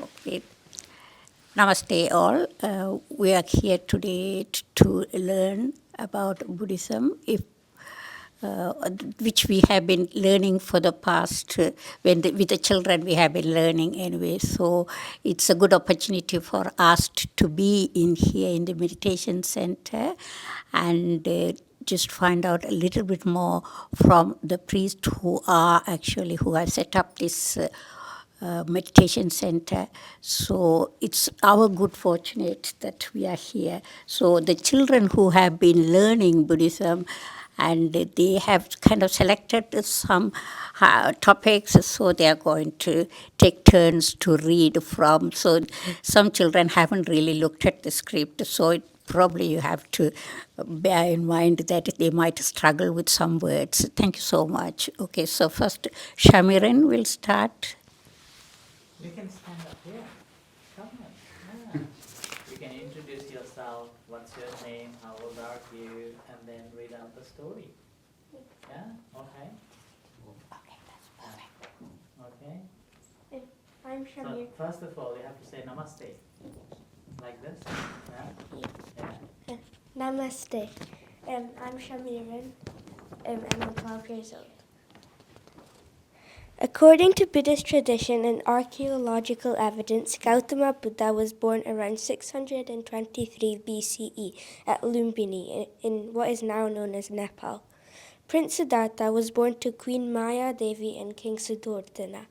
Okay. Namaste, all. We are here today to learn about Buddhism, which we have been learning for the past, with the children we have been learning anyway. So it's a good opportunity for us to be in here in the meditation center and just find out a little bit more from the priests who have set up this meditation center. So it's our good fortunate that we are here. So the children who have been learning Buddhism, and they have kind of selected some topics, so they are going to take turns to read from. So some children haven't really looked at the script, so probably you have to bear in mind that they might struggle with some words. Thank you so much. Okay, so first Shamiran will start. You can stand up here. Come on. Yeah. You can introduce yourself, what's your name, how old are you, and then read out the story. Yeah? Okay? Okay, that's perfect. Okay? I'm Shamir. So, first of all, you have to say namaste. Like this. Yeah? Yeah. Namaste. I'm Shamiran, and I'm 12 years old. According to Buddhist tradition and archaeological evidence, Gautama Buddha was born around 623 BCE at Lumbini in what is now known as Nepal. Prince Siddhartha was born to Queen Maya Devi and King Siddhartha.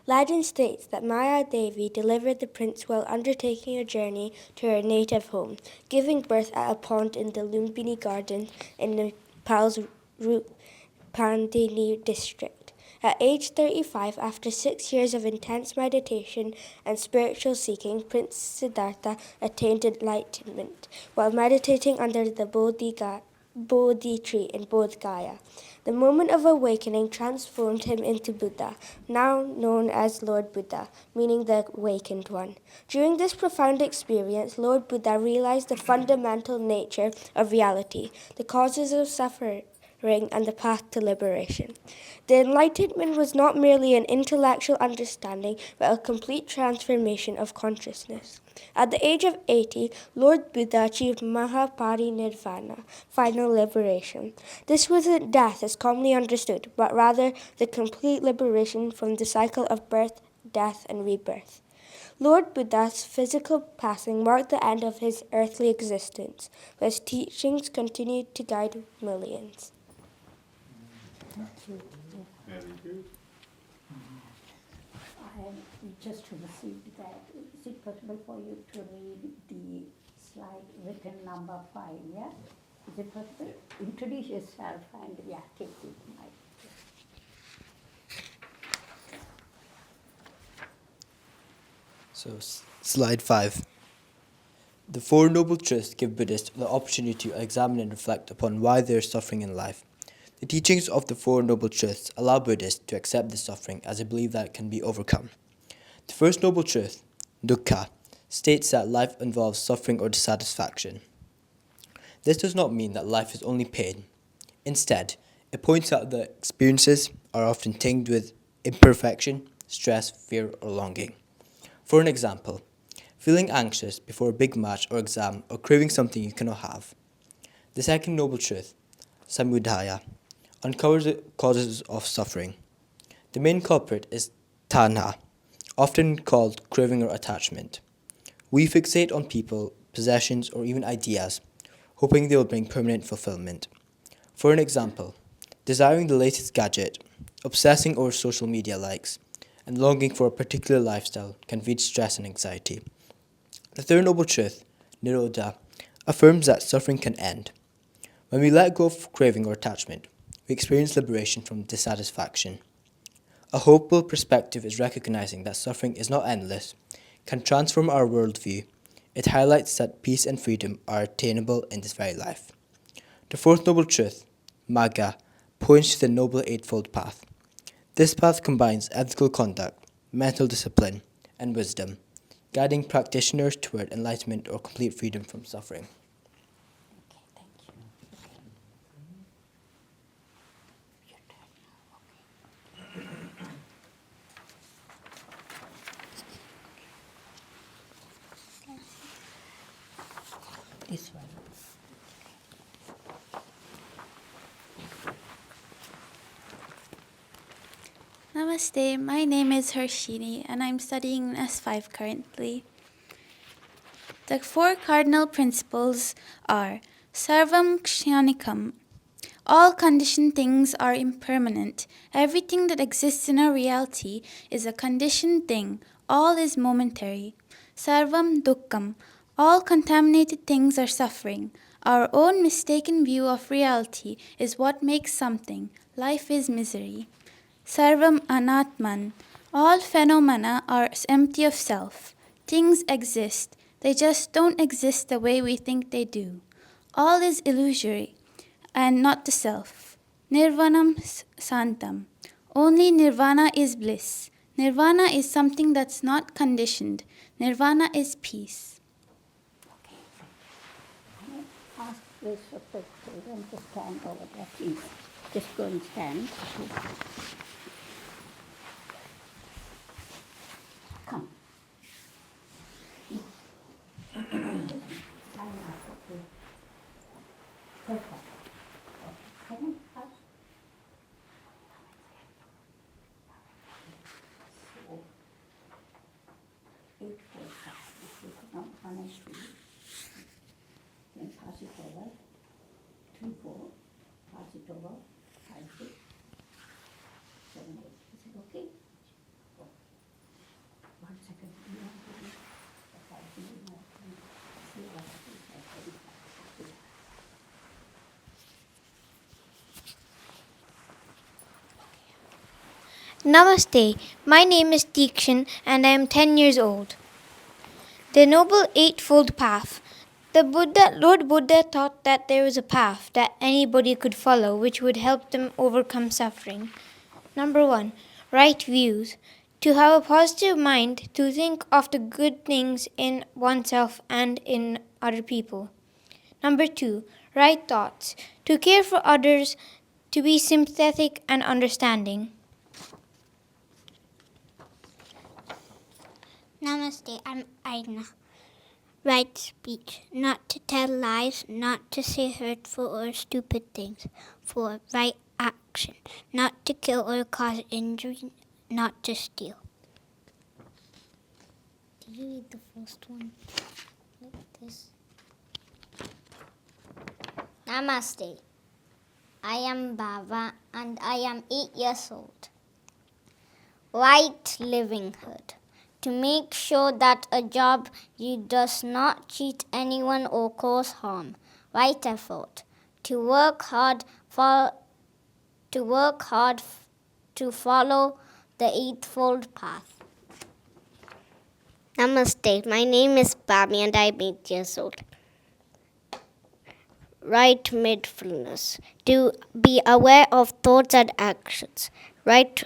Legend states that Maya Devi delivered the prince while undertaking a journey to her native home, giving birth at a pond in the Lumbini Garden in Nepal's Rupandini district. At age 35, after 6 years of intense meditation and spiritual seeking, Prince Siddhartha attained enlightenment while meditating under the Bodhi tree in Bodh Gaya. The moment of awakening transformed him into Buddha, now known as Lord Buddha, meaning the awakened one. During this profound experience, Lord Buddha realized the fundamental nature of reality, the causes of suffering, and the path to liberation. The enlightenment was not merely an intellectual understanding, but a complete transformation of consciousness. At the age of 80, Lord Buddha achieved Mahaparinirvana, final liberation. This wasn't death as commonly understood, but rather the complete liberation from the cycle of birth, death, and rebirth. Lord Buddha's physical passing marked the end of his earthly existence, but his teachings continued to guide millions. Very good. I just received that. Is it possible for you to read the slide written number 5, yeah? Is it possible? Yeah. Introduce yourself and, take the mic. So, slide 5. The Four Noble Truths give Buddhists the opportunity to examine and reflect upon why they are suffering in life. The teachings of the Four Noble Truths allow Buddhists to accept the suffering as they believe that it can be overcome. The first Noble Truth, dukkha, states that life involves suffering or dissatisfaction. This does not mean that life is only pain. Instead, it points out that experiences are often tinged with imperfection, stress, fear, or longing. For an example, feeling anxious before a big match or exam or craving something you cannot have. The second Noble Truth, samudaya, uncovers the causes of suffering. The main culprit is tanha, often called craving or attachment. We fixate on people, possessions, or even ideas, hoping they will bring permanent fulfillment. For an example, desiring the latest gadget, obsessing over social media likes, and longing for a particular lifestyle can feed stress and anxiety. The third Noble Truth, nirodha, affirms that suffering can end. When we let go of craving or attachment, we experience liberation from dissatisfaction. A hopeful perspective is recognizing that suffering is not endless, can transform our worldview. It highlights that peace and freedom are attainable in this very life. The fourth Noble Truth, magga, points to the Noble Eightfold Path. This path combines ethical conduct, mental discipline, and wisdom, guiding practitioners toward enlightenment or complete freedom from suffering. Okay, thank you. Your turn now, okay. This one. Namaste, my name is Harshini and I'm studying in S5 currently. The 4 cardinal principles are Sarvam Kshanikam. All conditioned things are impermanent. Everything that exists in our reality is a conditioned thing. All is momentary. Sarvam Dukkham. All contaminated things are suffering. Our own mistaken view of reality is what makes something. Life is misery. Sarvam Anatman. All phenomena are empty of self. Things exist. They just don't exist the way we think they do. All is illusory and not the self. Nirvanam Santam. Only Nirvana is bliss. Nirvana is something that's not conditioned. Nirvana is peace. Ask this of the children to stand over there, please. Just go and stand. Come. Perfect. Can you ask? So, 8, 4, 5. If you count 1 and 2, then pass it over. 3, 4, pass it over. 5, 6, 7, 8. Is it okay? Oh. 1 second. You want to do the 5 more. See what happens. Namaste, my name is Dikshan and I am 10 years old. The Noble Eightfold Path. Lord Buddha taught that there was a path that anybody could follow which would help them overcome suffering. Number 1. Right views. To have a positive mind, to think of the good things in oneself and in other people. Number 2. Right thoughts. To care for others, to be sympathetic and understanding. Namaste, I'm Aina. Right speech, not to tell lies, not to say hurtful or stupid things. 4. Right action, not to kill or cause injury, not to steal. Did you read the first one? Like this. Namaste, I am Baba and I am 8 years old. Right livelihood. To make sure that a job you does not cheat anyone or cause harm. Right effort. To work hard to follow the Eightfold Path. Namaste. My name is Bami and I'm 8 years old. Right mindfulness. To be aware of thoughts and actions. Right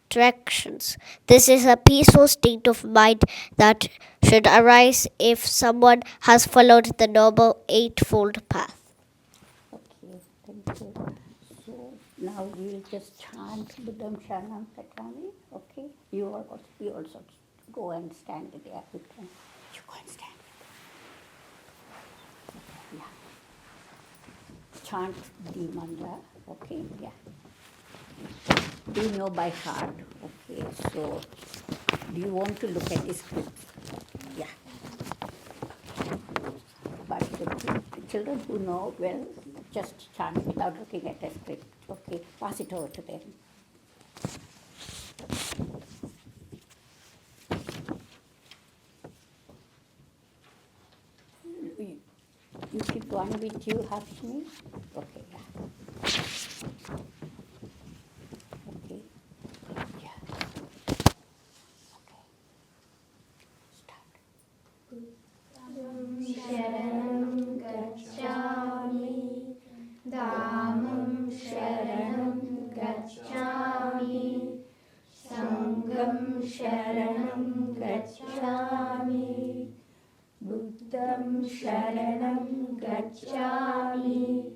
distractions. This is a peaceful state of mind that should arise if someone has followed the Noble Eightfold Path. Okay, thank you. So now we will just chant Buddham Sharanam Gacchami. Okay, you also go and stand there with them. You go and stand with them. Yeah. Chant the mantra. Okay, yeah. Do you know by heart? Okay, so do you want to look at the script? Yeah. But the children who know well, just chant without looking at the script. Okay, pass it over to them. You keep one with you, Harshini? Okay, yeah. Okay. Yeah. Okay. Start. Buddham Sharanam Gacchami,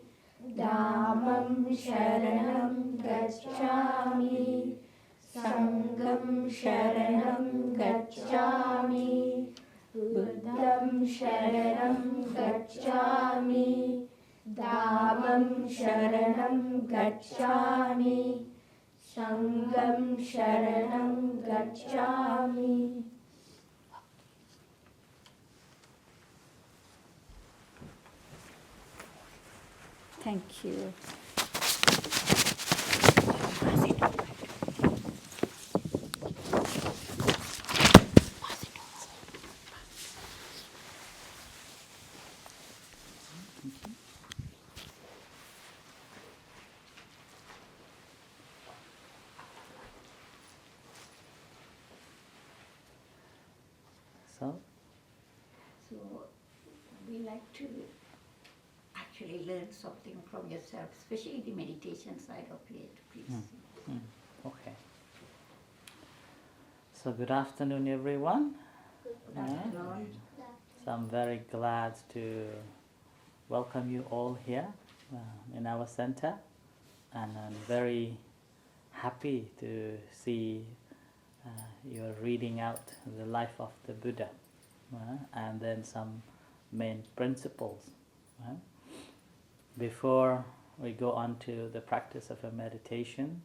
Dhammam Sharanam Gacchami, Sangham Sharanam Gacchami, Buddham Sharanam Sharanam Gacchami. Sangam Sharanam Gacchami. Thank you. So, So we like to actually learn something from yourself, especially the meditation side of it, please. okay. So good afternoon, everyone. So I'm very glad to welcome you all here in our center, and I'm very happy to see you're reading out the life of the Buddha and then some main principles. Before we go on to the practice of a meditation,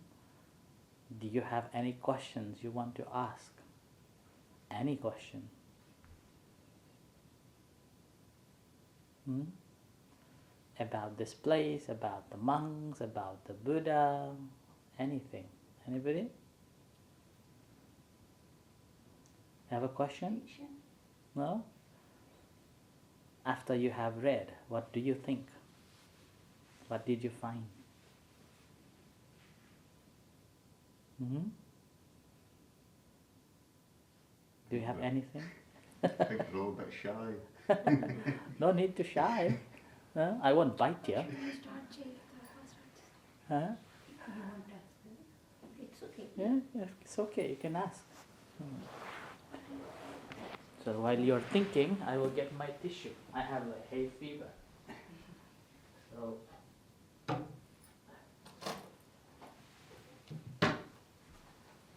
do you have any questions you want to ask? Any question? About this place, about the monks, about the Buddha, anything? Anybody? Have a question? No? After you have read, what do you think? What did you find? Do you have anything? I think we're all a bit shy. No need to shy. I won't bite you. Huh? It's okay. Yeah, it's okay. You can ask. So while you're thinking, I will get my tissue. I have a hay fever. So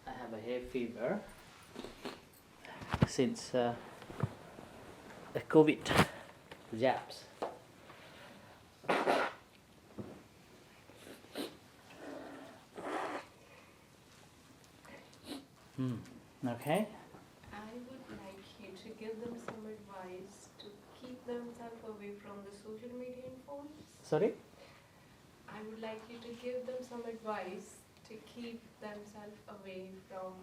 I have a hay fever since the COVID jabs. Okay. I would like you to give them some advice to keep themselves away from the social media and phones. Sorry? I would like you to give them some advice to keep themselves away from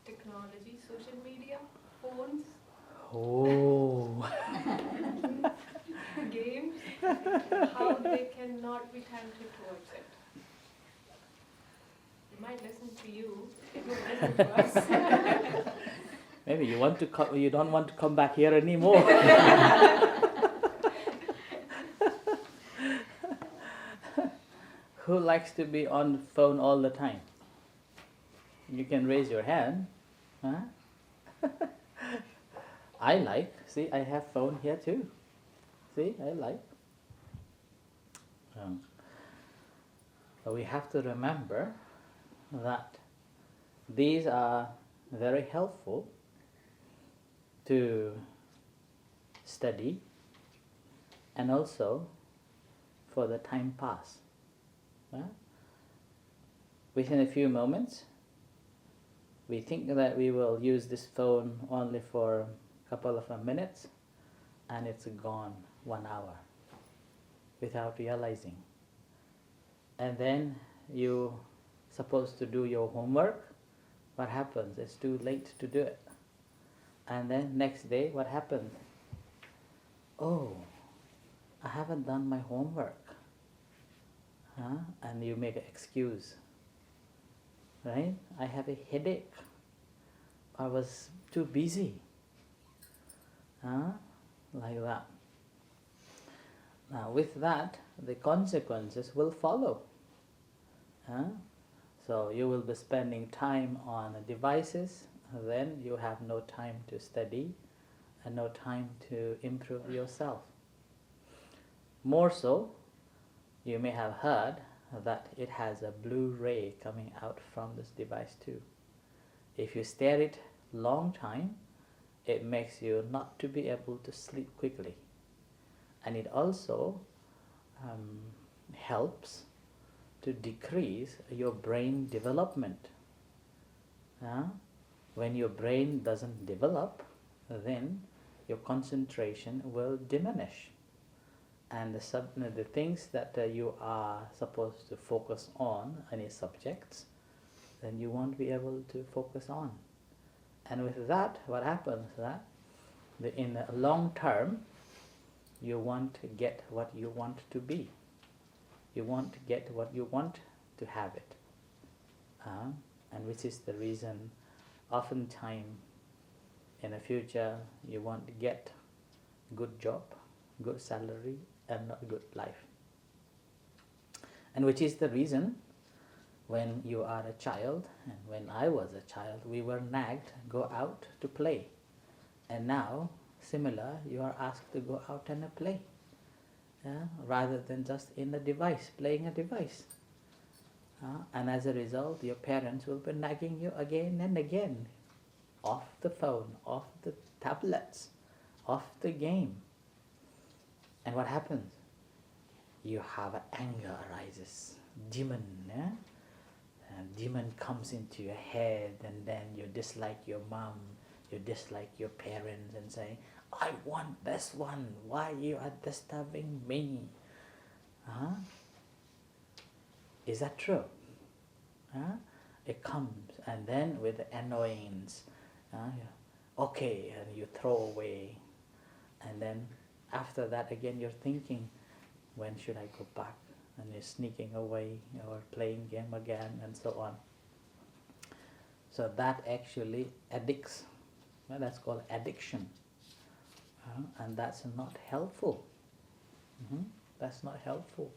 technology, social media, phones, Oh. games, how they cannot be tempted towards it. They might listen to you, they won't listen to us. Maybe you don't want to come back here anymore. Who likes to be on the phone all the time? You can raise your hand. Huh? I like. See, I have phone here too. See, I like. But we have to remember that these are very helpful to study and also for the time pass. Within a few moments, we think that we will use this phone only for a couple of minutes, and it's gone 1 hour without realizing. And then you're supposed to do your homework. What happens? It's too late to do it. And then next day, what happens? Oh, I haven't done my homework. And you make an excuse. Right? I have a headache. I was too busy. Like that. Now with that, the consequences will follow. So you will be spending time on devices, then you have no time to study and no time to improve yourself. More so, you may have heard that it has a blue ray coming out from this device too. If you stare it long time, it makes you not to be able to sleep quickly. And it also helps to decrease your brain development. When your brain doesn't develop, then your concentration will diminish. And the things that you are supposed to focus on, any subjects, then you won't be able to focus on. And with that, what happens that in the long term, you won't get what you want to be. You won't get what you want to have it. And which is the reason oftentimes in the future you won't get good job, good salary, and not good life. And which is the reason when you are a child, and when I was a child, we were nagged, go out to play. And now, similar, you are asked to go out and play, rather than just in a device, playing a device. And as a result, your parents will be nagging you again and again, off the phone, off the tablets, off the game. And what happens? You have anger arises, demon, and demon comes into your head, and then you dislike your mom, you dislike your parents, and say, I want this one, why you are disturbing me? Is that true? It comes, and then with the annoyance, okay, and you throw away, and then after that again you're thinking, when should I go back? And you're sneaking away or playing game again, and so on. So that actually addicts. Well, that's called addiction, and that's not helpful. That's not helpful.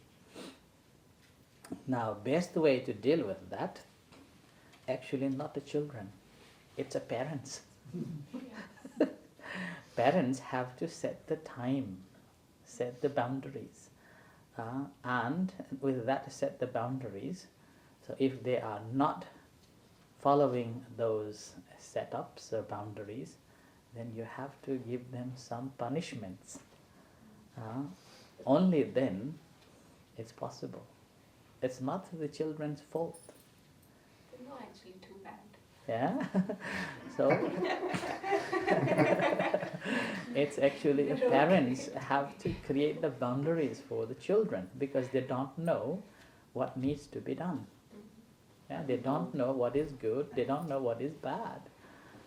Now, best way to deal with that, actually not the children, it's the parents. Parents have to set the time, set the boundaries, and with that set the boundaries. So if they are not following those setups or boundaries, then you have to give them some punishments. Only then it's possible. It's not the children's fault. They're not actually too bad. Yeah? So it's actually parents have to create the boundaries for the children, because they don't know what needs to be done. Yeah? They don't know what is good, they don't know what is bad.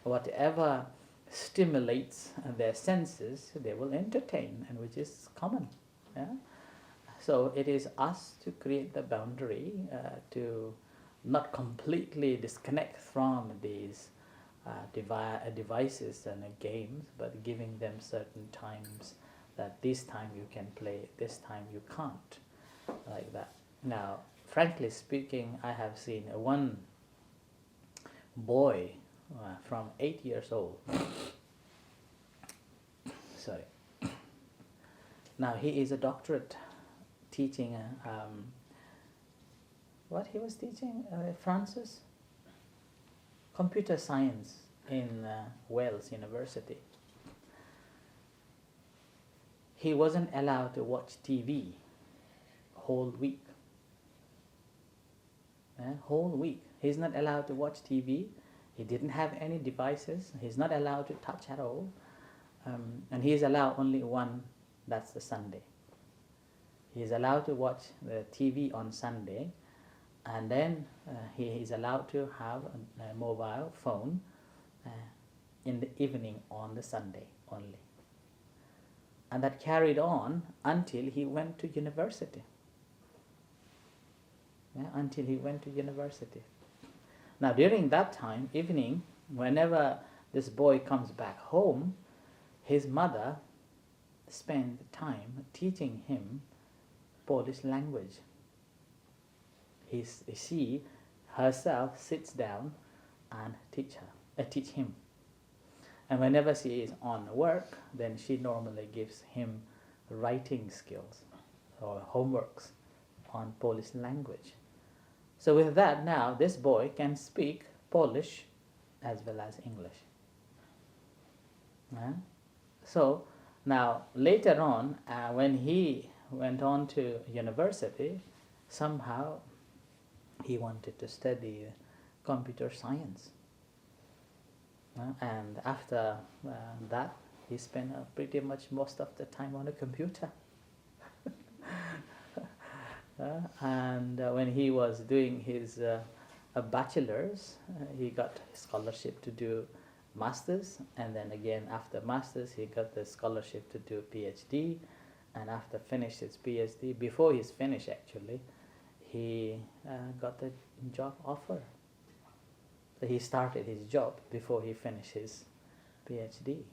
Whatever stimulates their senses, they will entertain, and which is common. Yeah? So it is us to create the boundary, to not completely disconnect from these devices and games, but giving them certain times, that this time you can play, this time you can't, like that. Now, frankly speaking, I have seen one boy from 8 years old. Sorry. Now he is a doctorate teaching. What he was teaching, Francis? Computer science in Wales University. He wasn't allowed to watch TV whole week. Whole week. He's not allowed to watch TV. He didn't have any devices. He's not allowed to touch at all. And he is allowed only one, that's the Sunday. He is allowed to watch the TV on Sunday, and then he is allowed to have a mobile phone in the evening on the Sunday only. And that carried on until he went to university. Until he went to university. Now during that time, evening, whenever this boy comes back home, his mother spent time teaching him Polish language. She herself sits down and teach him. And whenever she is on work, then she normally gives him writing skills or homeworks on Polish language. So with that, now this boy can speak Polish as well as English. So now later on, when he went on to university, somehow he wanted to study computer science. And after that, he spent pretty much most of the time on a computer. And when he was doing his a bachelor's, he got scholarship to do master's, and then again after master's he got the scholarship to do PhD, and after finished his PhD, before he's finished actually, he got a job offer. So he started his job before he finished his PhD.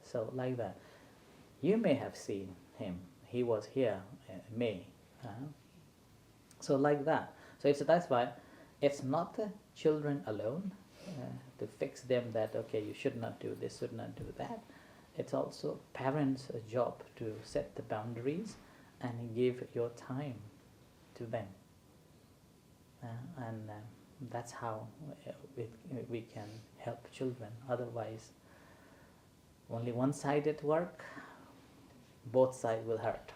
So like that. You may have seen him. He was here in May. So like that. So that's why it's not the children alone to fix them that, okay, you should not do this, should not do that. It's also parents' job to set the boundaries and give your time to them. And that's how we can help children. Otherwise, only one side at work, both sides will hurt.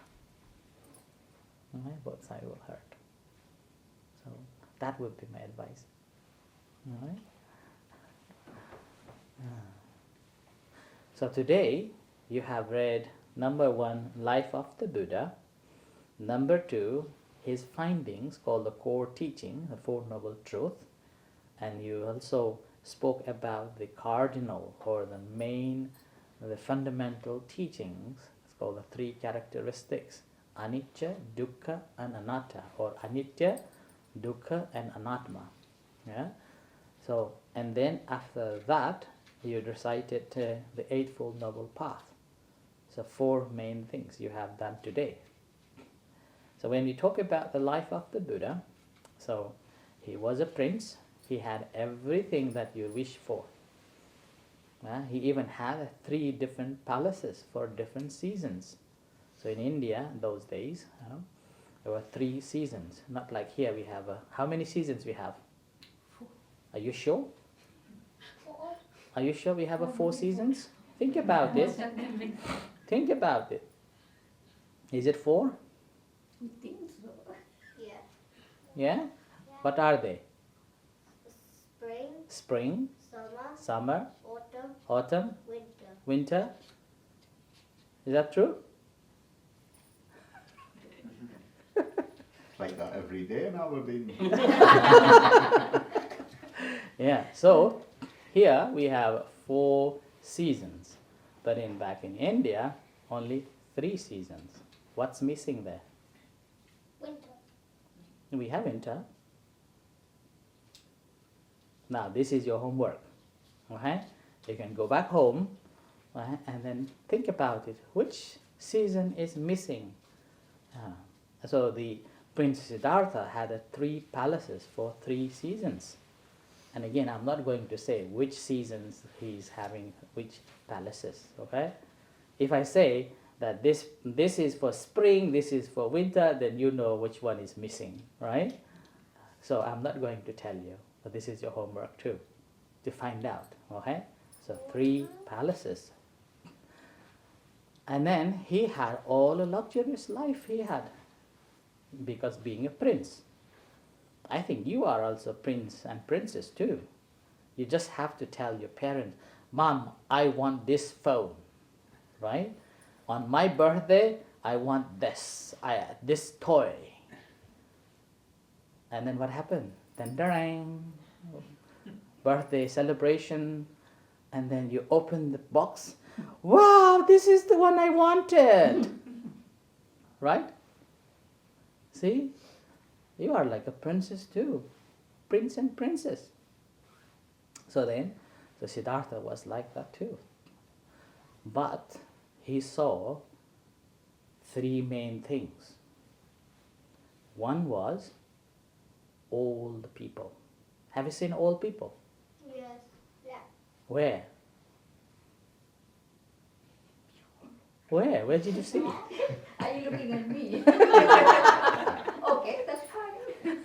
Both sides will hurt. So that would be my advice. All right? So today you have read number 1, Life of the Buddha. Number 2, his findings called the core teaching, the Four Noble Truths. And you also spoke about the cardinal or the main, the fundamental teachings. It's called the 3 characteristics: anicca, dukkha, and anatta, or anitya, dukkha, and anatma. Yeah. So, and then after that, you recited the Eightfold Noble Path. So 4 main things you have done today. So when we talk about the life of the Buddha, so he was a prince. He had everything that you wish for. He even had 3 different palaces for different seasons. So in India, those days, there were 3 seasons. Not like here we have, how many seasons we have? 4. Are you sure? 4. Are you sure we have 4 seasons? Think about it. Think about it. Is it 4? I think so. Yeah. Yeah? What are they? Spring, Spring, summer, summer, autumn, autumn, winter. winter. Is that true? Like that every day in Aberdeen. Yeah, so here we have 4 seasons, but back in India, only 3 seasons. What's missing there? Winter. We have winter. Now this is your homework. Okay? You can go back home, right, and then think about it. Which season is missing? So the Prince Siddhartha had 3 palaces for 3 seasons. And again, I'm not going to say which seasons he's having which palaces. Okay? If I say that this is for spring, this is for winter, then you know which one is missing, right? So I'm not going to tell you, but this is your homework too, to find out. Okay? So 3 palaces. And then he had all the luxurious life he had, because being a prince. I think you are also prince and princess too. You just have to tell your parents, Mom, I want this phone, right? On my birthday, I want this toy. And then what happened? Then birthday celebration, and then you open the box. Wow, this is the one I wanted. Right? See? You are like a princess too. Prince and princess. So Siddhartha was like that too. But he saw 3 main things. One was old people. Have you seen old people? Yes. Yeah. Where? Where did you see? Are you looking at me? Okay, that's fine.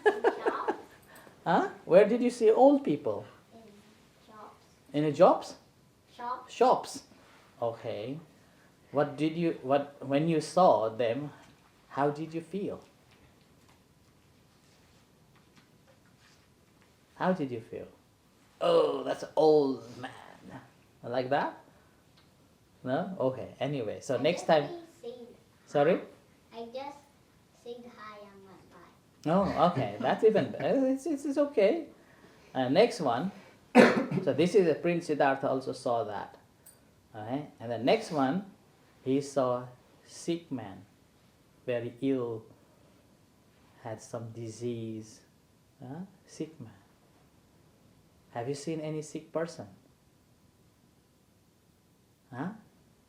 Huh? Where did you see old people? In shops. In the jobs? Shops. Shops. Okay. When you saw them, How did you feel? How did you feel? Oh, that's an old man. Like that? No? Okay, anyway. So next time. Sorry? I just said hi and went by. Oh, okay. That's even better. It's okay. Next one. So this is Prince Siddhartha also saw that. Okay? And the next one, he saw sick man, very ill, had some disease. Sick man. Have you seen any sick person? Huh?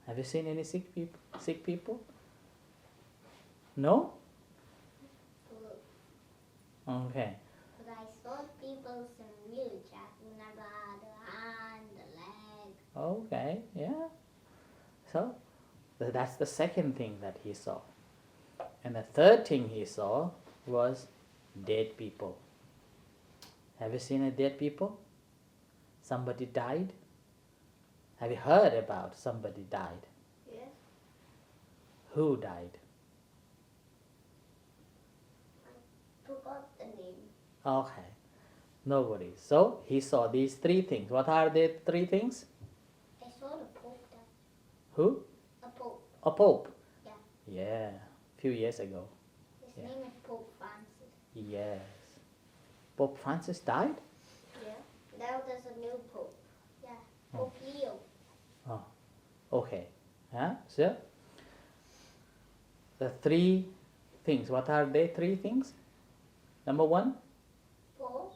Have you seen any sick people? Sick people? No? Okay. But I saw people in wheelchair who never had a hand, a leg. Okay, yeah. So that's the second thing that he saw. And the third thing he saw was dead people. Have you seen a dead people? Somebody died? Have you heard about somebody died? Yes. Who died? Forgot the name. Okay, no worries. So he saw these three things. What are the three things? I saw the Pope there. Who? A Pope. A pope. Yeah. Yeah, a few years ago. His Yeah. name is Pope Francis. Yes. Pope Francis died? Yeah. Now there's a new Pope. Yeah. Pope Leo. Oh, okay. So the three things. What are they? Three things. Number one, Pope.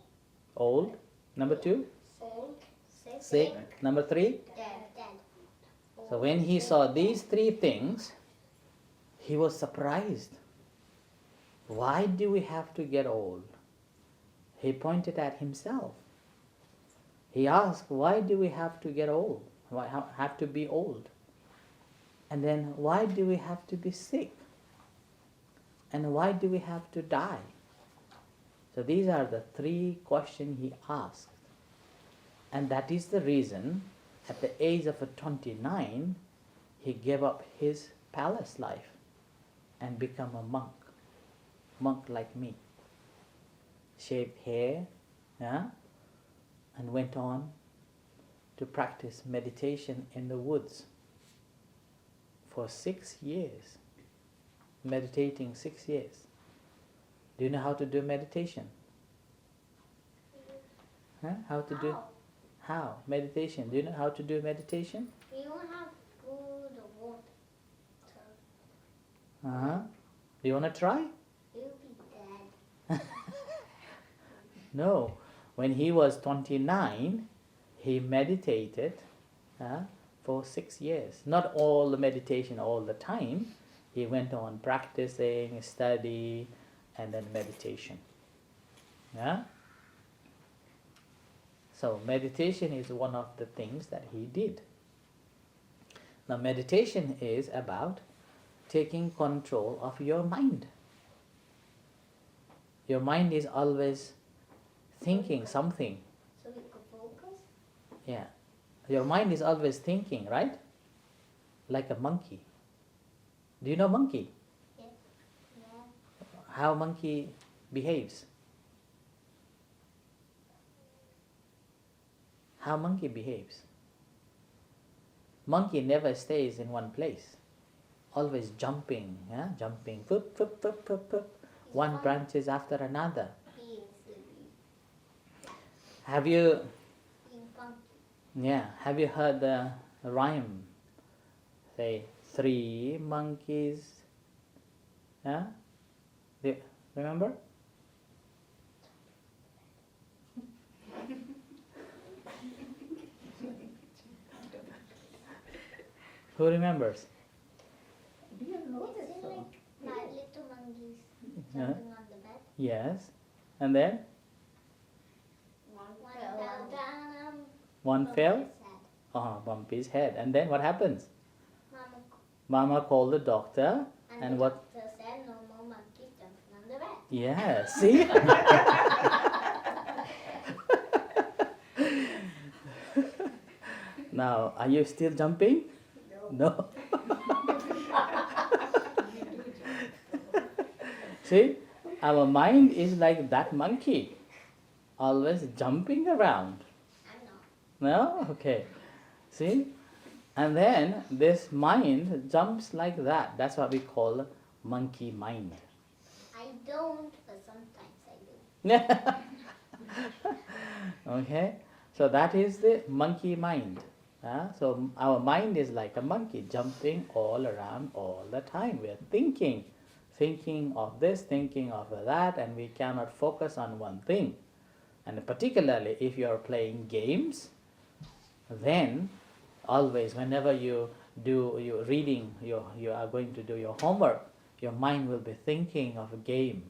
old. Number two, Old. sick. Number three. Dead. So when he saw these three things, he was surprised. Why do we have to get old? He pointed at himself. He asked, why do we have to get old? Why have to be old? And then why do we have to be sick? And why do we have to die? So these are the three questions he asked. And that is the reason at the age of 29, he gave up his palace life and become a monk like me. Shaved hair, and went on to practice meditation in the woods for 6 years. Meditating 6 years. Do you know how to do meditation? How to do? How? Meditation. Do you know how to do meditation? We don't have food or water. Do you want to try? You'll be dead. No. When he was 29, he meditated for 6 years. Not all the meditation all the time. He went on practicing, study, and then meditation. So meditation is one of the things that he did. Now meditation is about taking control of your mind. Your mind is always thinking something. So we could focus? Yeah. Your mind is always thinking, right? Like a monkey. Do you know monkey? Yes. Yeah. How monkey behaves? How monkey behaves? Monkey never stays in one place. Always jumping, jumping, foop, foop, foop, foop, foop. One branches after another. Being silly. Have you Being funky. have you heard the rhyme? Say, 3 monkeys. Do you remember? Who remembers? Is it like little monkeys jumping on the bed? Yes. And then One fell down. one fell, His head. bumped his head. And then what happens? Mama Mama called the doctor. and the what? doctor said no more monkeys jumping on the bed. Yeah, see? Now, are you still jumping? No. See, our mind is like that monkey, always jumping around. No? Okay. See? And then this mind jumps like that. That's what we call monkey mind. I don't, but sometimes I do. Okay? So that is the monkey mind. So our mind is like a monkey jumping all around all the time. We are thinking of this, thinking of that, and we cannot focus on one thing. And particularly if you are playing games, then always whenever you do your reading, you are going to do your homework, your mind will be thinking of a game.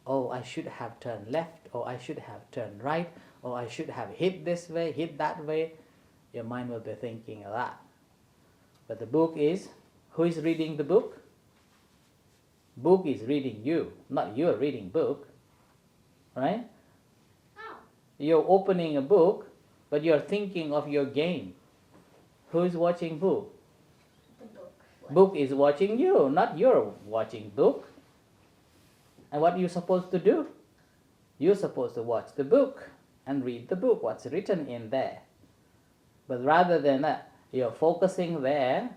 Oh, I should have turned left, or I should have turned right, or I should have hit this way, hit that way. Your mind will be thinking of that. But the book is, who is reading the book? Book is reading you, not you are reading book. Right? How? You're opening a book, but you're thinking of your game. Who is watching book? The book. Book is watching you, not you're watching book. And what are you supposed to do? You're supposed to watch the book and read the book, what's written in there. But rather than that, you're focusing there,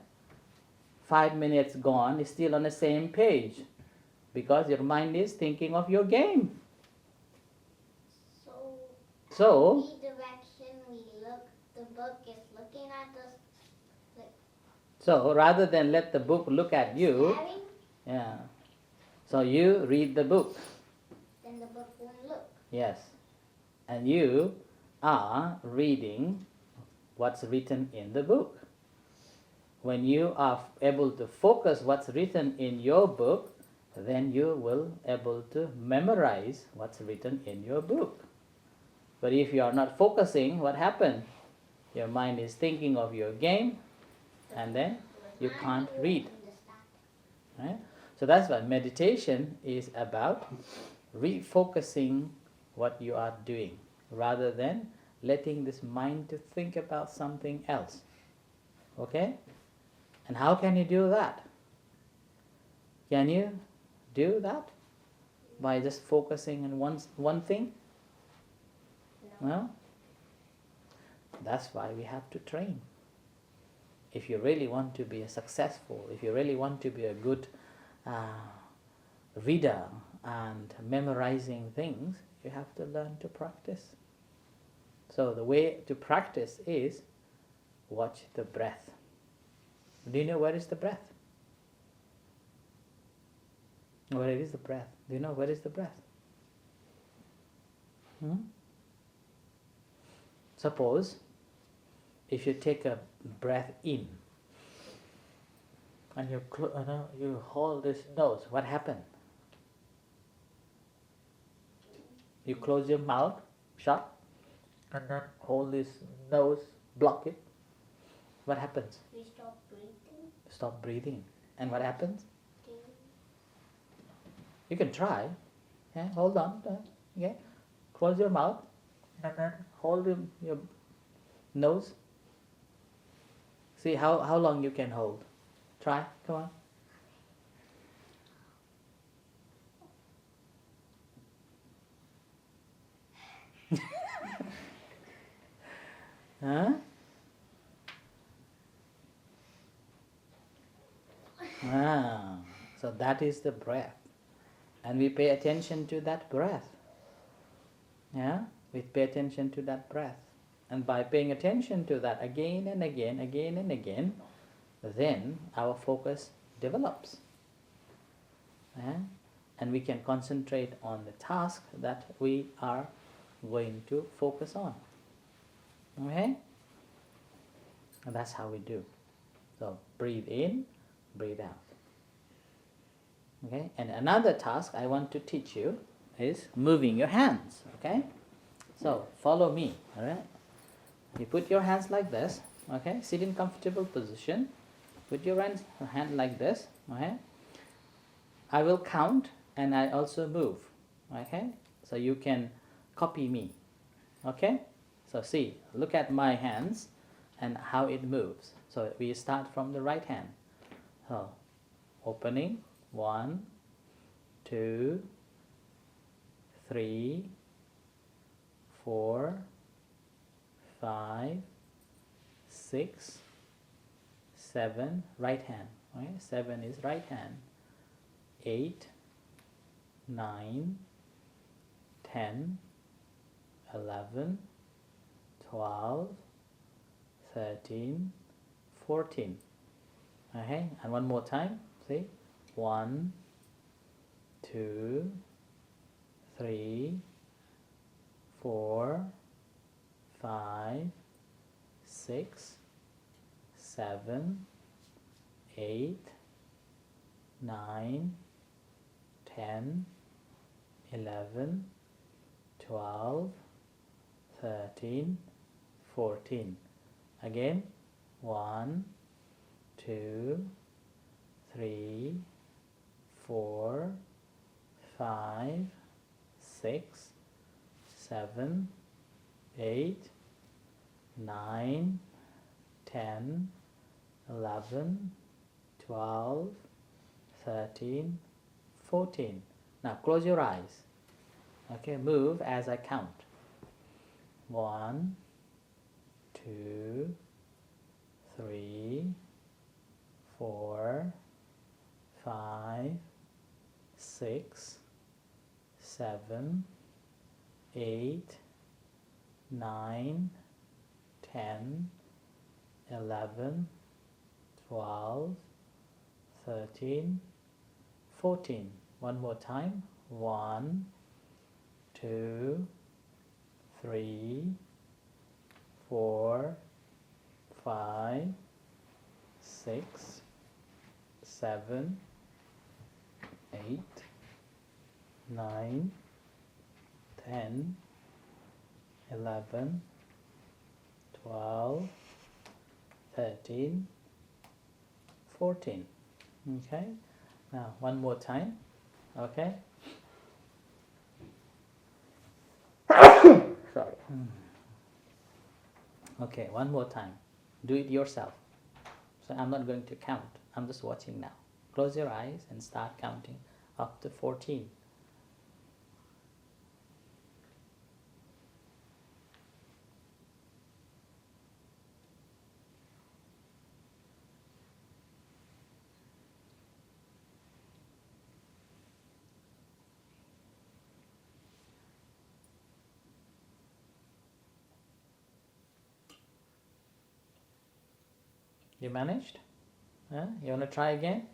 5 minutes gone, is still on the same page because your mind is thinking of your game. So Any direction we look, the book is looking at us. so rather than let the book look at you, Staring, yeah. So you read the book. then the book won't look. Yes. And you are reading what's written in the book. When you are able to focus what's written in your book, then you will able to memorize what's written in your book. But if you are not focusing, what happens? Your mind is thinking of your game, and then you can't read. Right? So that's why meditation is about refocusing what you are doing, rather than letting this mind to think about something else. Okay? And how can you do that? Can you do that by just focusing on one thing? No? That's why we have to train. If you really want to be successful, if you really want to be a good reader and memorizing things, you have to learn to practice. So the way to practice is watch the breath. Do you know where is the breath? Where is the breath? Do you know where is the breath? Suppose if you take a breath in and you hold this nose, what happens? You close your mouth shut and then hold this nose, block it. What happens? We stop breathing. Stop breathing. And what happens? You can try. Yeah, hold on. Okay. Close your mouth and then hold your nose. See how long you can hold. Try. Come on. Huh? So that is the breath. And we pay attention to that breath. Yeah? We pay attention to that breath. And by paying attention to that again and again, then our focus develops. Yeah? And we can concentrate on the task that we are going to focus on. Okay? And that's how we do. So breathe in, breathe out. Okay? And another task I want to teach you is moving your hands. Okay? So follow me. Alright? You put your hands like this. Okay? Sit in comfortable position. Put your hand like this. Okay? I will count and I also move. Okay? So you can copy me. Okay? So see, look at my hands and how it moves. So we start from the right hand. So opening, 1, 2, 3, 4, 5, 6, 7, right hand. Right? 7 is right hand. 8, 9, 10, 11, 12, 13, 14. Okay, and one more time. See? 1, 2, 3, 4, 5, 6, 7, 8, 9, 10, 11, 12, 13, 14. Again, 1, 2, 3, 4, 5, 6, 7, 8, 9, 10, 11, 12, 13, 14. Now close your eyes. Okay, move as I count. 1, 2, 3, 4, 5, 6, 7, 8, 9, 10, 11, 12, 13, 14. One more time. 1, 2, 3, 4, 5, 6, 7, 8, 9, 10, 11, 12, 13, 14. Okay, now one more time. Okay, sorry. Okay, one more time. Do it yourself. So I'm not going to count. I'm just watching now. Close your eyes and start counting up to 14. You managed? You want to try again?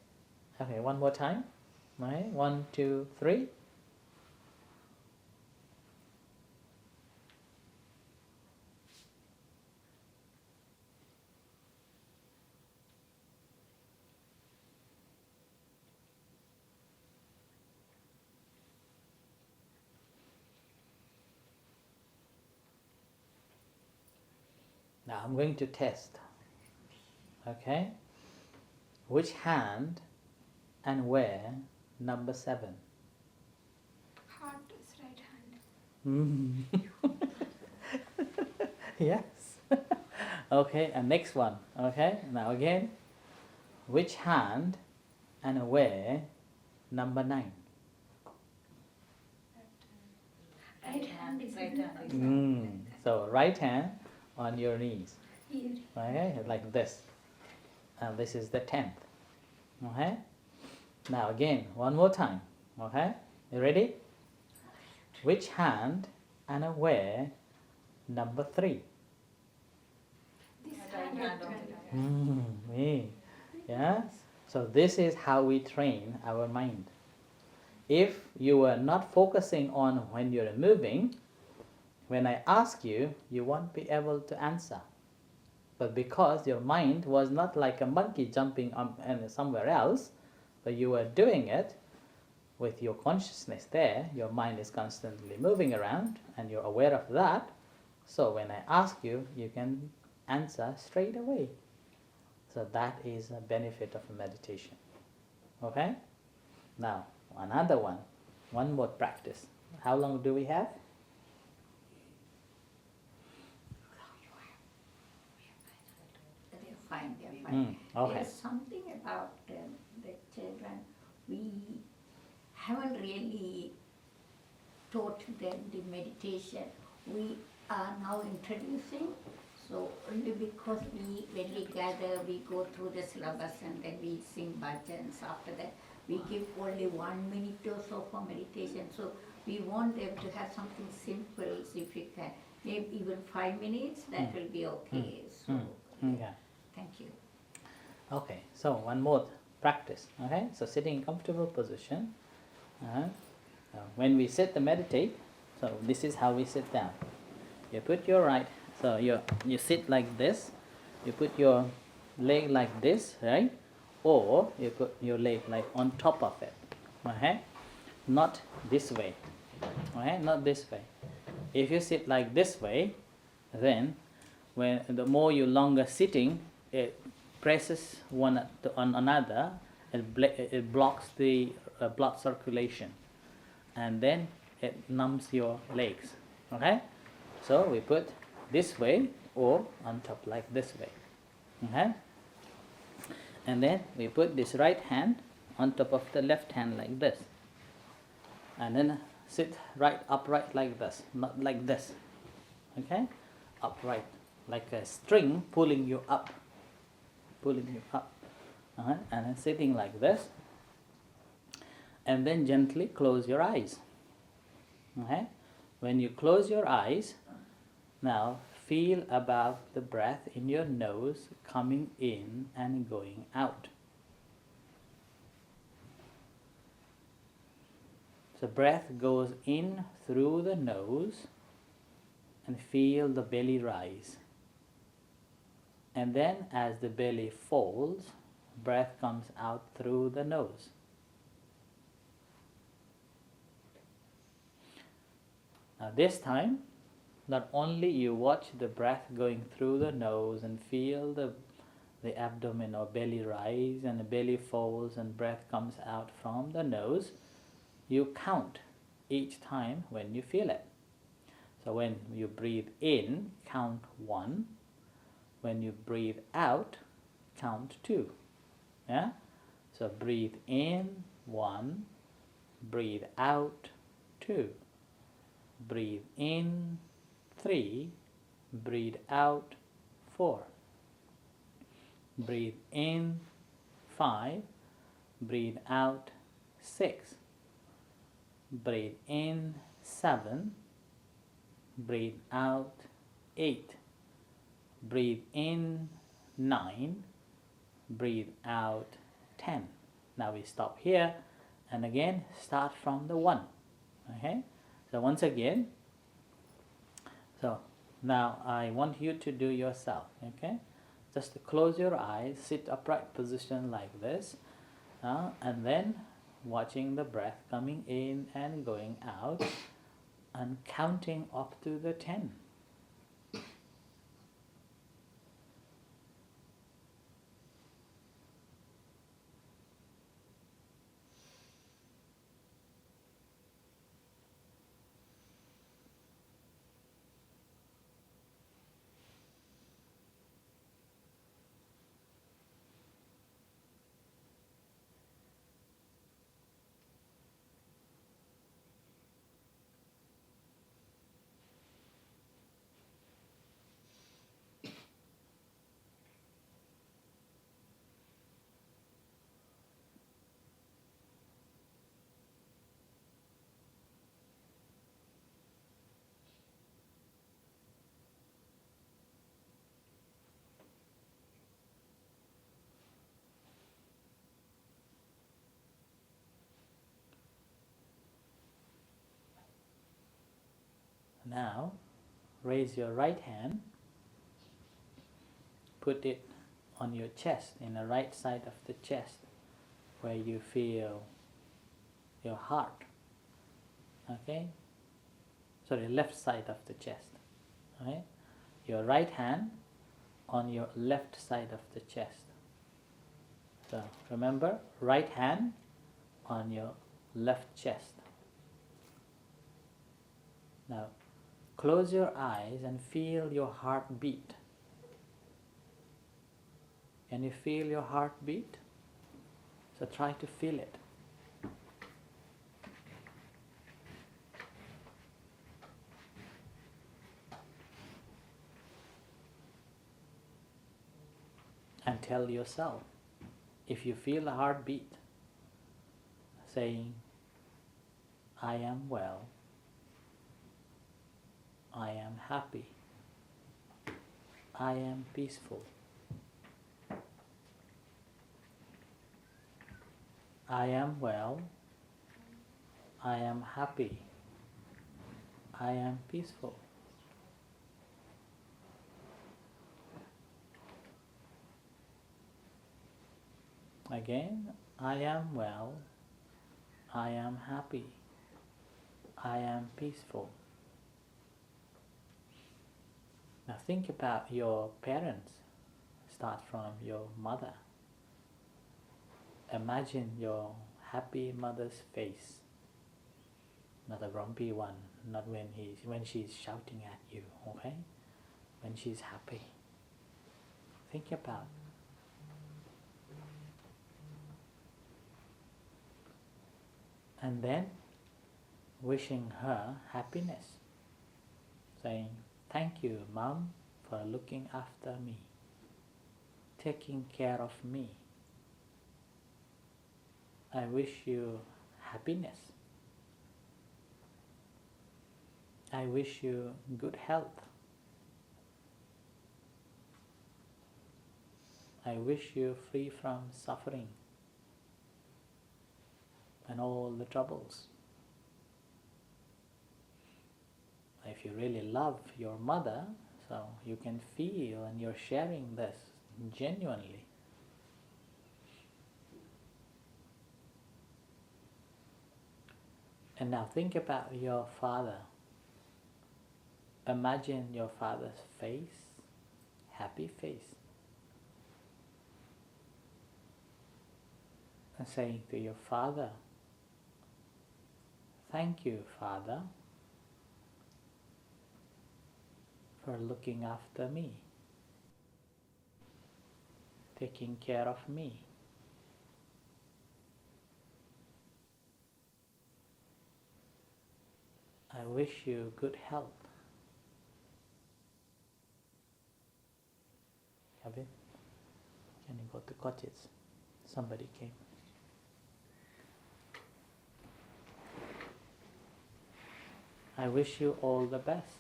Okay, one more time. Okay, 1, 2, 3. Now I'm going to test. Okay? Which hand and where number 7? Heart is right hand. Yes. Okay, and next one. Okay, now again. Which hand and where number 9? Right hand is right hand. So right hand on your knees. Here. Okay, like this. And this is the 10th. Okay? Now again, one more time. Okay? You ready? Which hand and where number 3? This hand. Me. Yeah? So this is how we train our mind. If you are not focusing on when you're moving, when I ask you, you won't be able to answer. But because your mind was not like a monkey jumping somewhere else, but you were doing it with your consciousness there, your mind is constantly moving around and you're aware of that. So when I ask you, you can answer straight away. So that is a benefit of meditation. Okay? Now, another one more practice. How long do we have? They're fine, they're fine. Okay. There's something about the children. We haven't really taught them the meditation. We are now introducing, so only because when we gather, we go through the syllabus and then we sing bhajans. After that, we give only 1 minute or so for meditation. So we want them to have something simple, so if you can, maybe even 5 minutes, that will be okay. So, Okay. thank you. Okay, so one more practice. Okay, so sitting in comfortable position. When we sit to meditate, so this is how we sit down. You put your right, so you sit like this. You put your leg like this, right? Or you put your leg like on top of it. Okay, not this way. Okay, not this way. If you sit like this way, then when the more you longer sitting, it presses one on another. It blocks the blood circulation, and then it numbs your legs. Okay, so we put this way or on top like this way. Okay, and then we put this right hand on top of the left hand like this, and then sit right upright like this, not like this. Okay, upright, like a string pulling you up, and then sitting like this, and then gently close your eyes. Okay, when you close your eyes, now feel about the breath in your nose coming in and going out. So breath goes in through the nose and feel the belly rise. And then as the belly falls, breath comes out through the nose. Now this time, not only you watch the breath going through the nose and feel the abdomen or belly rise and the belly falls and breath comes out from the nose, you count each time when you feel it. So when you breathe in, count 1. When you breathe out, count 2. Yeah? So breathe in 1, breathe out 2. Breathe in 3, breathe out 4. Breathe in 5, breathe out 6. Breathe in 7, breathe out 8. Breathe in 9, breathe out 10. Now we stop here and again start from the 1. Okay, so once again, so now I want you to do yourself. Okay, just to close your eyes, sit upright position like this, and then watching the breath coming in and going out and counting up to the 10. Now raise your right hand, put it on your chest, in the right side of the chest, where you feel your heart. Okay? Sorry, left side of the chest. Okay? Your right hand on your left side of the chest. So remember, right hand on your left chest. Now close your eyes and feel your heart beat. Can you feel your heart beat? So try to feel it. and tell yourself, if you feel a heartbeat, saying, I am well, I am happy, I am peaceful, I am well, I am happy, I am peaceful. Again, I am well, I am happy, I am peaceful. Now think about your parents. Start from your mother. Imagine your happy mother's face. Not a grumpy one, not when she's shouting at you, okay? When she's happy. Think about. And then wishing her happiness. Saying, thank you, Mom, for looking after me, taking care of me. I wish you happiness. I wish you good health. I wish you free from suffering and all the troubles. If you really love your mother, so you can feel and you're sharing this genuinely. And now think about your father. Imagine your father's face, happy face. And saying to your father, thank you, Father, for looking after me, taking care of me. I wish you good health. Have it? Can you go to cottage? Somebody came. I wish you all the best.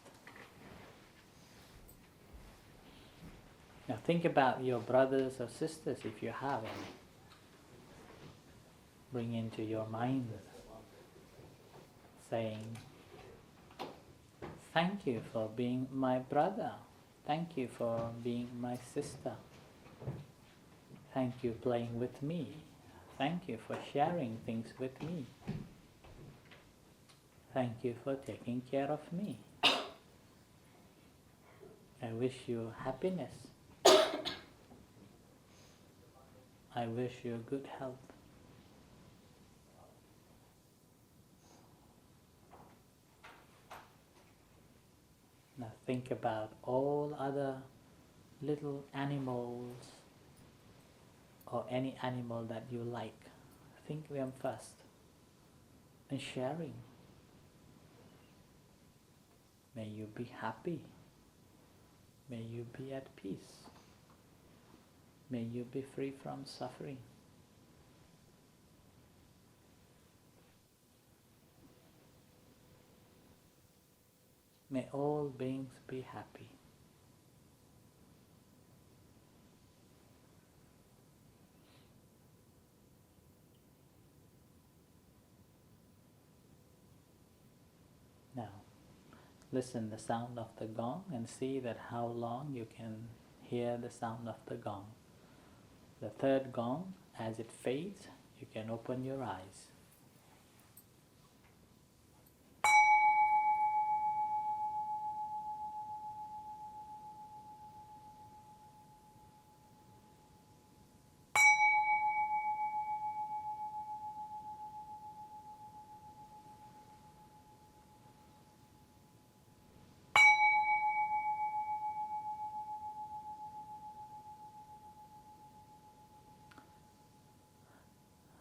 Now think about your brothers or sisters if you have any. Bring into your mind, saying, thank you for being my brother. Thank you for being my sister. Thank you playing with me. Thank you for sharing things with me. Thank you for taking care of me. I wish you happiness. I wish you good health. Now think about all other little animals or any animal that you like. Think them first and sharing. May you be happy. May you be at peace. May you be free from suffering. May all beings be happy. Now, listen the sound of the gong and see that how long you can hear the sound of the gong. The third gong, as it fades, you can open your eyes.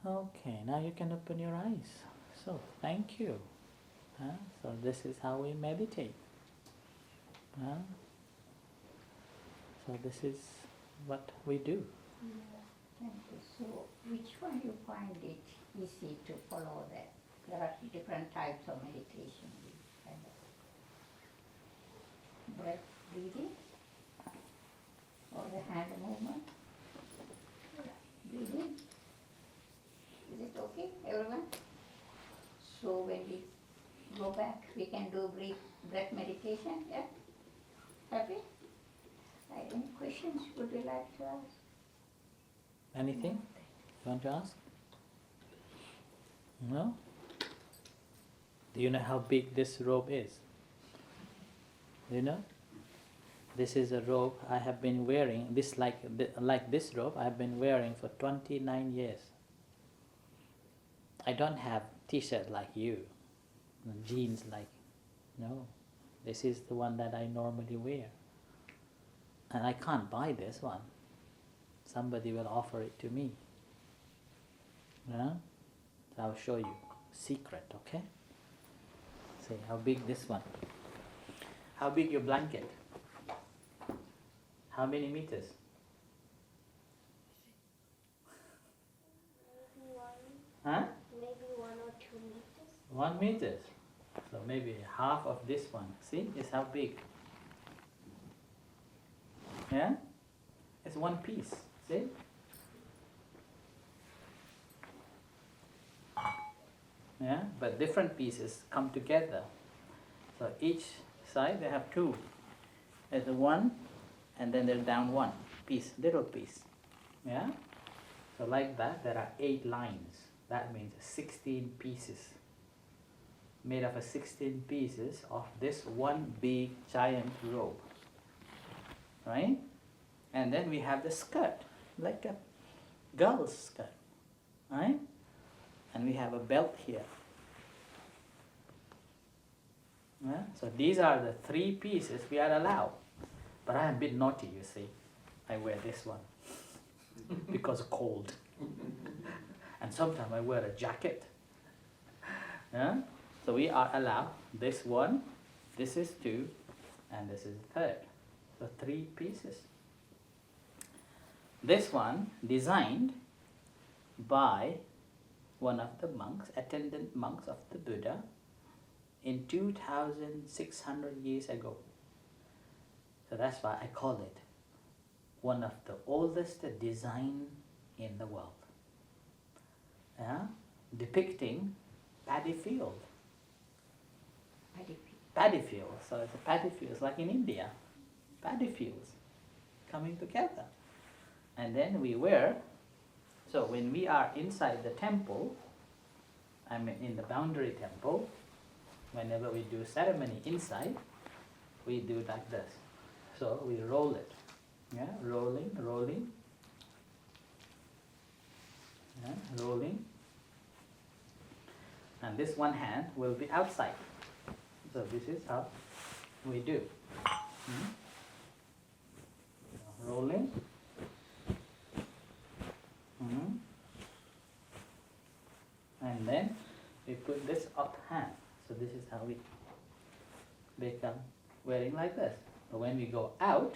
Okay, now you can open your eyes. So, thank you. So this is how we meditate. So this is what we do. Thank you. So, which one you find it easy to follow that? There are different types of meditation. Kind of breath breathing or the hand movement. Breathing. Is it okay, everyone? So when we go back, we can do breath meditation. Yeah. Happy? Any questions would you like to ask? Anything you want to ask? No? Do you know how big this robe is? Do you know? This is a robe I have been wearing, like this robe I have been wearing for 29 years. I don't have t-shirt like you, jeans like, no. This is the one that I normally wear. And I can't buy this one. Somebody will offer it to me. Yeah? So I'll show you. Secret, okay? See how big this one. How big your blanket? How many meters? Huh? Maybe 1 or 2 meters. 1 meter. So maybe half of this one. See, it's how big. Yeah? It's one piece. See? Yeah? But different pieces come together. So each side they have two. There's a one, and then there's down one piece, little piece. Yeah? So like that, there are 8 lines. That means 16 pieces. Made of 16 pieces of this one big giant robe. Right? And then we have the skirt, like a girl's skirt. Right? And we have a belt here. Yeah? So these are the 3 pieces we are allowed. But I am a bit naughty, you see. I wear this one because cold. And sometimes I wear a jacket. Yeah? So we are allowed this one, this is 2, and this is 3rd. So 3 pieces. This one designed by one of the monks, attendant monks of the Buddha, in 2,600 years ago. So that's why I call it one of the oldest design in the world. Yeah? Depicting paddy field. Paddy fields. So it's a paddy fields like in India. Paddy fields coming together. And then we wear, so when we are inside the temple, I mean in the boundary temple, whenever we do ceremony inside, we do like this. So we roll it. Yeah, rolling, rolling. Yeah, rolling. And this one hand will be outside. So this is how we do. Rolling. And then we put this up hand. So this is how we become wearing like this. But when we go out,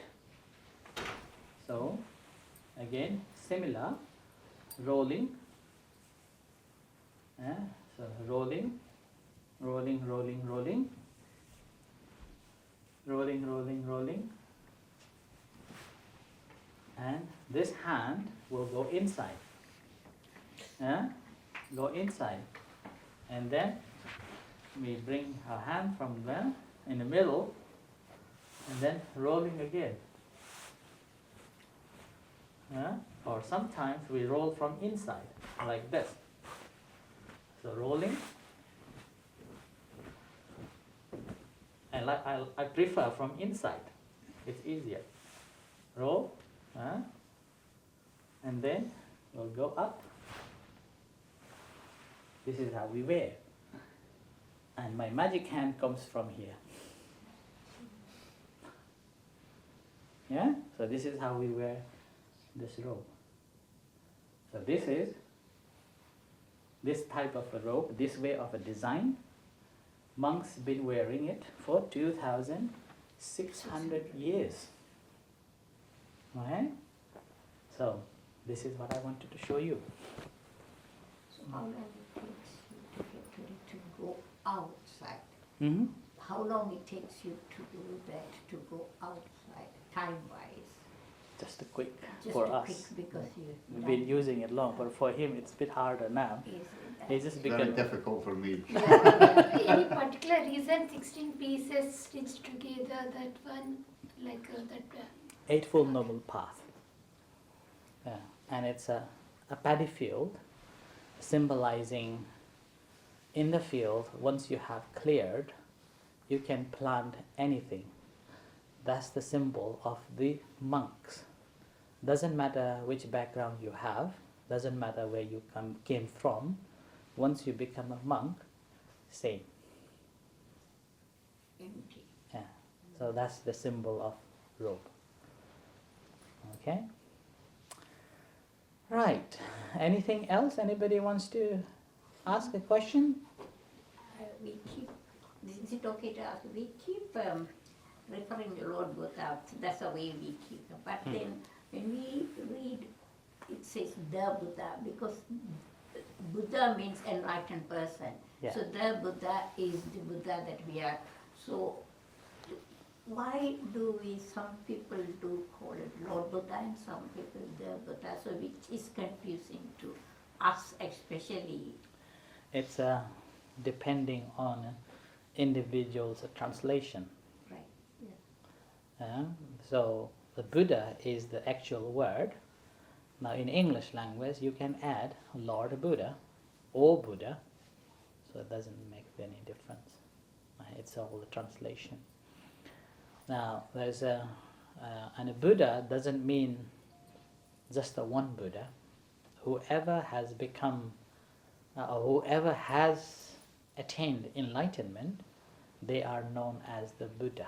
so again similar, rolling. So rolling, rolling, rolling, rolling, rolling, rolling, rolling, and this hand will go inside. Go inside, and then we bring our hand from there in the middle, and then rolling again. Or sometimes we roll from inside like this. So rolling, and I prefer from inside. It's easier. Roll, and then we'll go up. This is how we wear. And my magic hand comes from here. Yeah? So this is how we wear this robe. So this is this type of a robe, this way of a design. Monks been wearing it for 2,600 years. Right? So this is what I wanted to show you. So how long it takes you to get ready to go outside? Mm-hmm. How long it takes you to do that, to go outside, time-wise? Just a quick Just for a us. quick, because We've been using it long, but for him it's a bit harder now. He's just Very become difficult for me. Any particular reason 16 pieces stitched together, that one, like that? Eightfold Noble Path. Yeah. And it's a paddy field symbolizing in the field, once you have cleared, you can plant anything. That's the symbol of the monks. Doesn't matter which background you have, doesn't matter where you came from, once you become a monk, same. Empty. Yeah. So that's the symbol of robe. Okay? Right. Anything else? Anybody wants to ask a question? We keep, is it okay to ask, we keep referring to Lord Buddha, that's the way we keep. But then when we read, it says the Buddha, because Buddha means enlightened person. Yeah. So the Buddha is the Buddha that we are. So why do some people do call it Lord Buddha and some people the Buddha, so which is confusing to us especially. It's depending on individual's translation. Right. Yeah. So the Buddha is the actual word. Now in English language you can add Lord Buddha or Buddha, so it doesn't make any difference. It's all the translation. Now there's and a Buddha doesn't mean just the one Buddha. Whoever has become or whoever has attained enlightenment, they are known as the Buddha.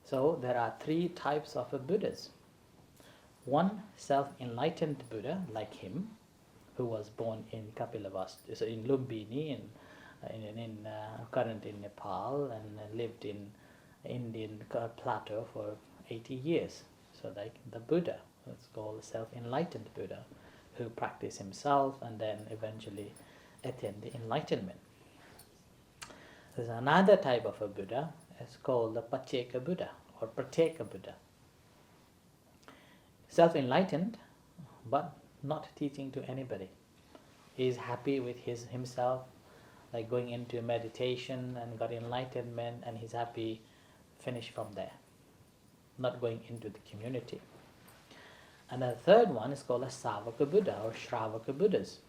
So there are three types of a Buddhas. One self-enlightened Buddha, like him, who was born in Kapilavastu, so in Lumbini, current in Nepal, and lived in Indian plateau for 80 years. So like the Buddha, it's called self-enlightened Buddha, who practiced himself and then eventually attained the enlightenment. There's another type of a Buddha, it's called the Pacceka Buddha or Prateka Buddha. Self-enlightened, but not teaching to anybody. He's happy with himself, like going into meditation and got enlightenment, and he's happy, finish from there, not going into the community. And the third one is called a Savaka Buddha or Shravaka Buddhas.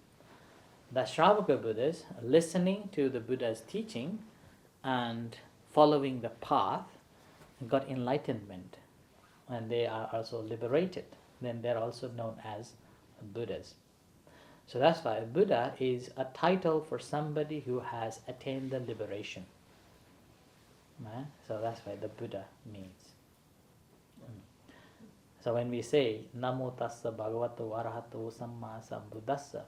The Shravaka Buddhas, listening to the Buddha's teaching and following the path, got enlightenment, and they are also liberated. Then they're also known as Buddhas. So that's why Buddha is a title for somebody who has attained the liberation. So that's why the Buddha means. So when we say Namo Tassa Bhagavato Arahato Samma Sambuddhassa,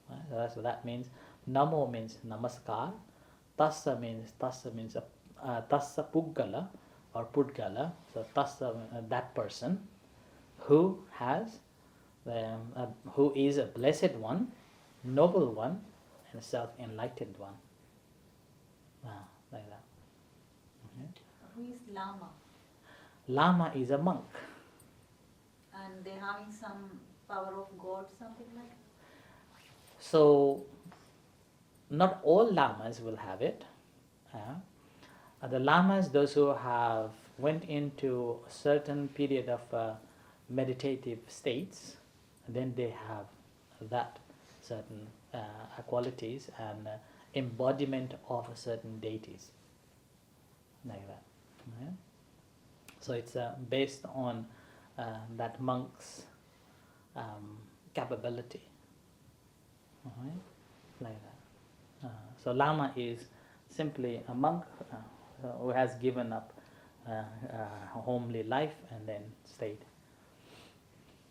so that's what that means. Namo means namaskar. Tassa means Tassa Puggala or Pudgala. So Tassa, that person who has who is a blessed one, noble one, and self-enlightened one. Like that. Okay. Who is Lama? Lama is a monk. And they're having some power of God, something like that? So, not all lamas will have it. The lamas, those who have went into a certain period of meditative states, then they have that certain qualities and embodiment of a certain deities, like that. Yeah? So it's based on that monk's capability, like that. So Lama is simply a monk who has given up homely life and then stayed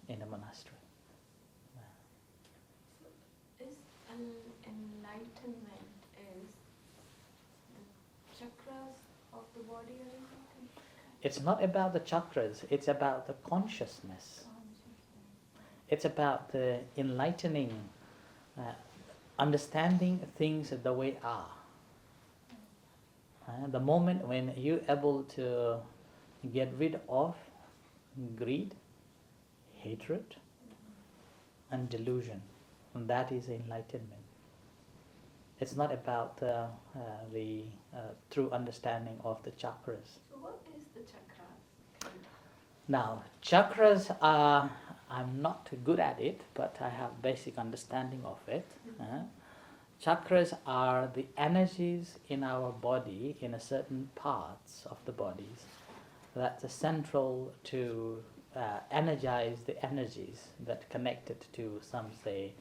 in a monastery. Is enlightenment is the chakras of the body or something? It's not about the chakras, it's about the consciousness. It's about enlightening, understanding things the way are. The moment when you're able to get rid of greed, hatred, and delusion, and that is enlightenment. It's not about the true understanding of the chakras. So what is the chakras? Now, chakras are, I'm not good at it, but I have basic understanding of it. Chakras are the energies in our body, in a certain parts of the bodies, that's central to energize the energies that connected to, some say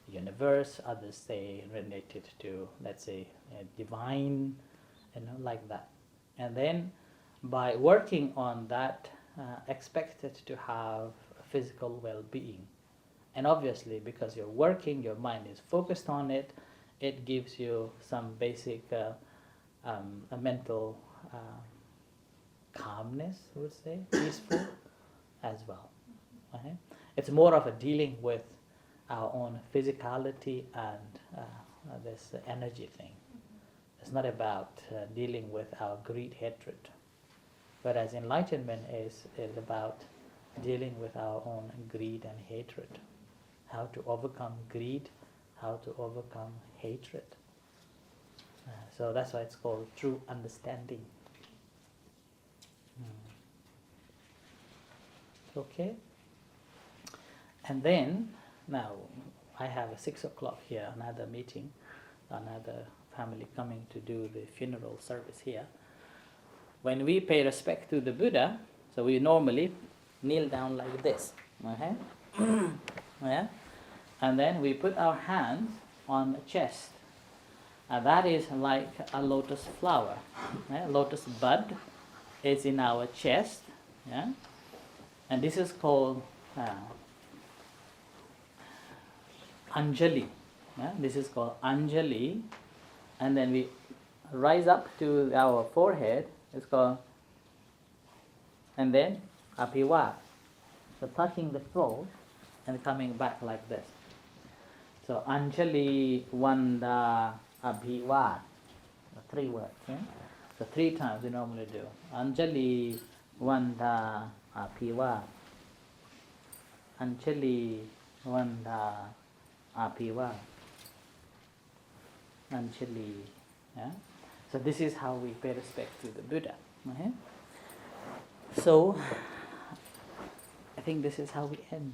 universe, others say related to, let's say, divine, like that. And then by working on that, expected to have physical well-being. And obviously, because you're working, your mind is focused on it, it gives you some basic a mental calmness, I would say, peaceful as well. Okay? It's more of a dealing with our own physicality and this energy thing. It's not about dealing with our greed, hatred. Whereas enlightenment is about dealing with our own greed and hatred. How to overcome greed, how to overcome hatred. So that's why it's called true understanding. Okay? And then, now, I have a 6 o'clock here, another meeting, another family coming to do the funeral service here. When we pay respect to the Buddha, so we normally kneel down like this, okay? Yeah? And then we put our hands on the chest. And that is like a lotus flower. Lotus bud is in our chest. Yeah? And this is called Anjali. Yeah? This is called Anjali. And then we rise up to our forehead. It's called, and then Abhivat. So touching the floor and coming back like this. So Anjali Vanda Abhivat. 3 words. Yeah? So 3 times we normally do. Anjali Vanda Abhivat. Anjali Vanda Abhivat. Anjali. Yeah? So this is how we pay respect to the Buddha. Okay? So I think this is how we end.